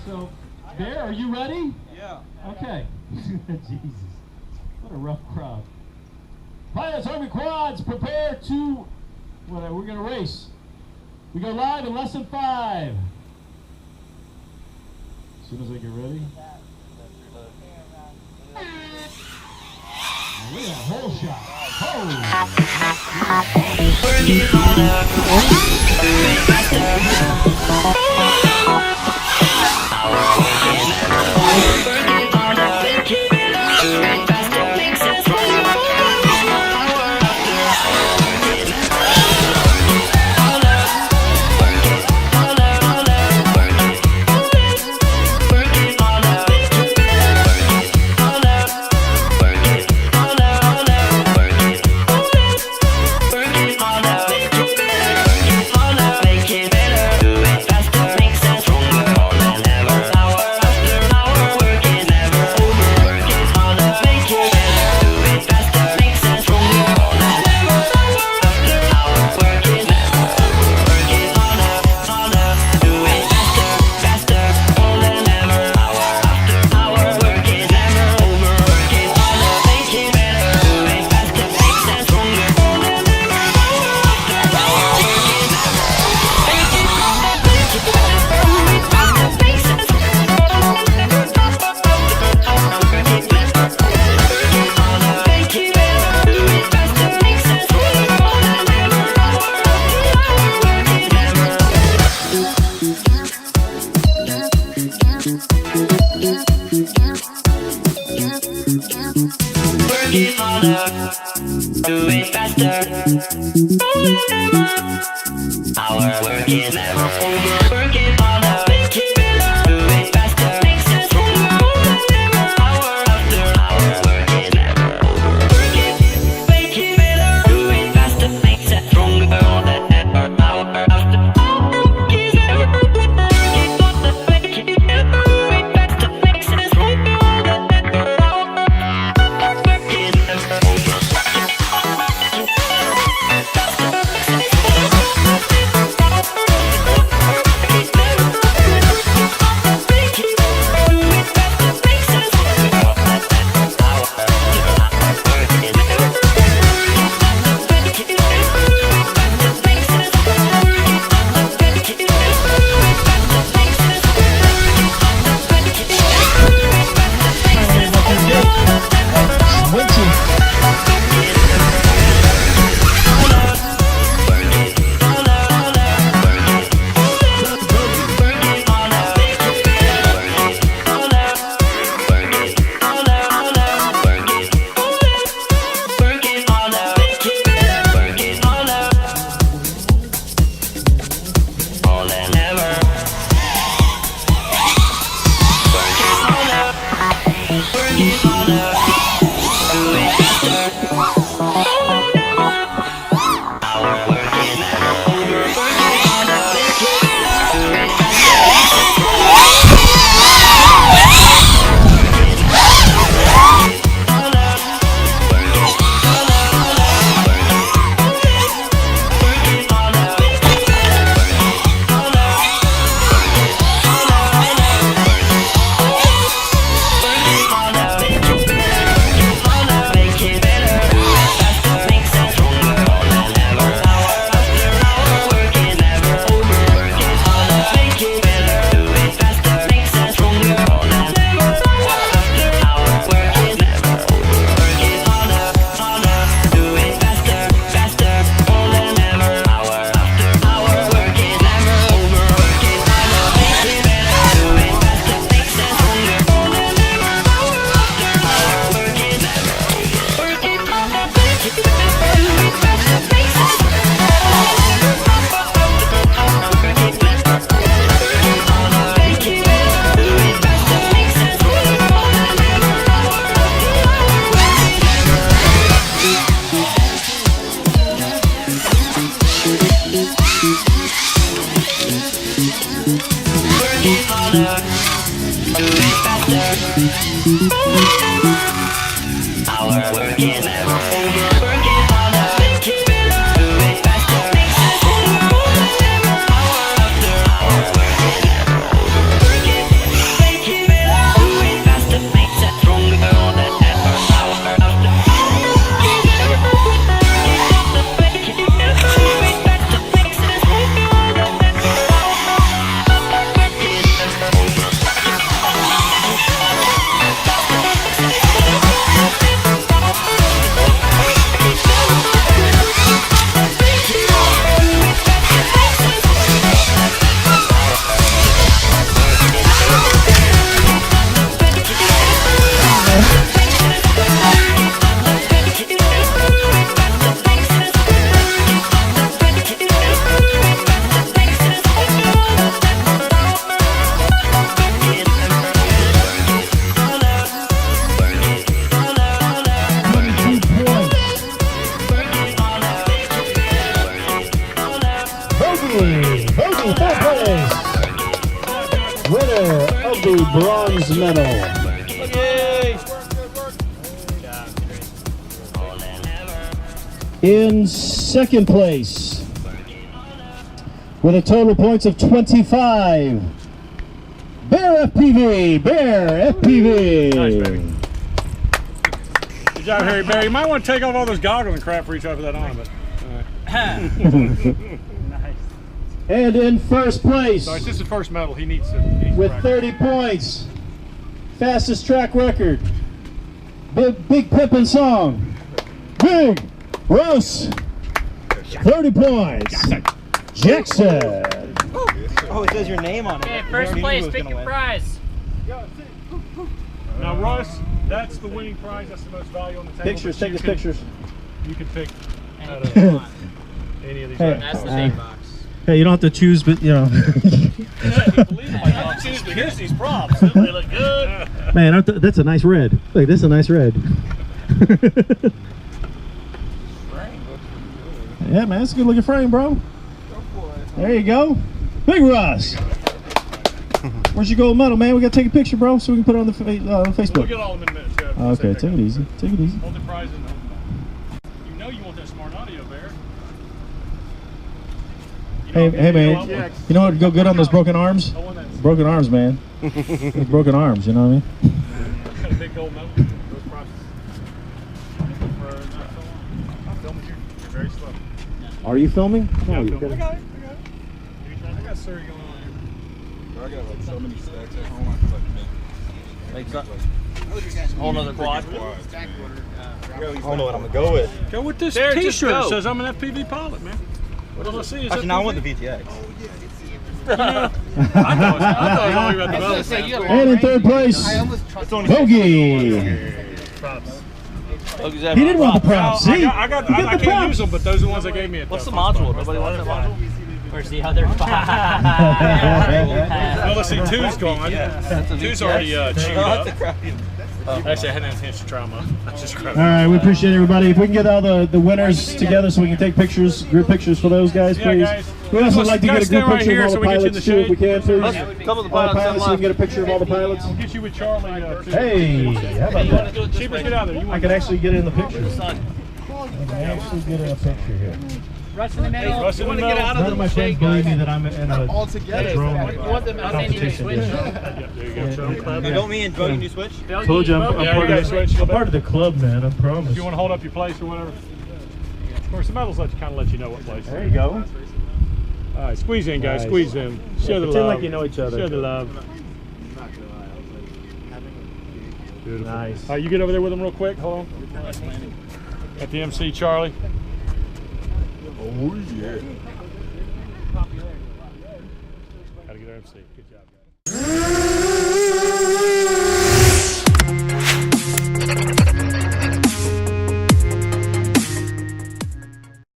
So, Bear, are you ready? Yeah. Okay. Jesus. What a rough crowd. Pilots, Army quads, prepare to, we're going to race. We go live in less than 5. As soon as I get ready. Oh, look at that whole shot. Work it harder, do it faster. Our work is never over. Work it harder, make it better. Do it faster, makes us stronger. Hour after hour, work is never over. Work it, make it better. Do it faster, makes us stronger. Hour after hour, work is never over. Work it harder, make it better. Do it faster, makes us stronger. Bogey, third place. Winner of the bronze medal. In second place, with a total points of 25, Bear FPV. Bear FPV. Nice, baby. Good job, Harry Bear. You might want to take off all those goggles and crap for each other that on, but. Nice. And in first place, So it's just his first medal. He needs to. with 30 points, fastest track record, Big Pippin song, Big Russ, 30 points, Jackson. Oh, it says your name on it. Okay, first place, pick your prize. Now, Russ, that's the winning prize. That's the most value on the table. Pictures, but take you us can- pictures. You can pick out Anything you of want. any of these. Hey. items. That's the big box. Hey, you don't have to choose, but you know. Here's these props. They look good. Man, that's a nice red. Look, this is a nice red. Yeah, man, it's a good looking frame, bro. There you go. Big Russ. Where's your gold medal, man? We got to take a picture, bro, so we can put it on the We'll Facebook. get all of them in a minute. Yeah, Okay, take it easy. Take it easy. Hold the prize in the You know you want that smart audio, Bear. You know, Hey, man. You know what would go good on those broken arms? I want that. Broken arms, man. Those broken arms, you know what I mean? Got a big gold medal. Those prizes. I'm filming you. You're very slow. Are you filming? Yeah, No, I'm you filming. gotta- I got Surrey going on here. I got like so many stacks at home. I feel like Whole nother quad. man. I don't know what I'm gonna go with. Go with this There, just T-shirt that go. says I'm an FPV pilot, man. What else I see? Is Actually, now I want the VTX. I thought it was only about the medal. And in third place, Bogey. Props. He didn't want the props. See? I You get the can't use props. them, but those are the ones they gave me. At What's the Fox module? Park. Nobody wants that module? Where's the other five? Well, let's see, two's gone. Two's already chewed up. Actually, I hadn't had a chance to try them up. I just grabbed All right, we appreciate everybody. If we can get all the winners together so we can take pictures, group pictures for those guys, Yeah, please. guys. We'd also Let's like to get a stand group right picture here of all so the we get you in pilots the too, if we shade. can, please. Couple of the All the pilots pilots, so we can get a picture of all the pilots. I'll get you with Charlie. Too. Hey, how about that? Cheapers, get out of there. You I want can actually get in the picture. I Son. can actually get in a picture here. Russ in the middle. Russ in the middle. None of my friends believe me that I'm in a drone You want them competition. switch? Yeah, there you go, Charlie. Don't me and Bogey need to switch? Told you I'm Yeah, part we gotta of switch. I'm part of the club, man. I promise. If you want to hold up your place or whatever. Of course, the medals let you kind of let you know what place. There you go. All right, squeeze in, guys. Nice. Squeeze in. Show the Pretend love. like you know each other. Show the love. Beautiful. Nice. All right, you get over there with them real quick. Hold on. At the MC, Charlie. Oh yeah. Gotta get our MC. Good job, guys.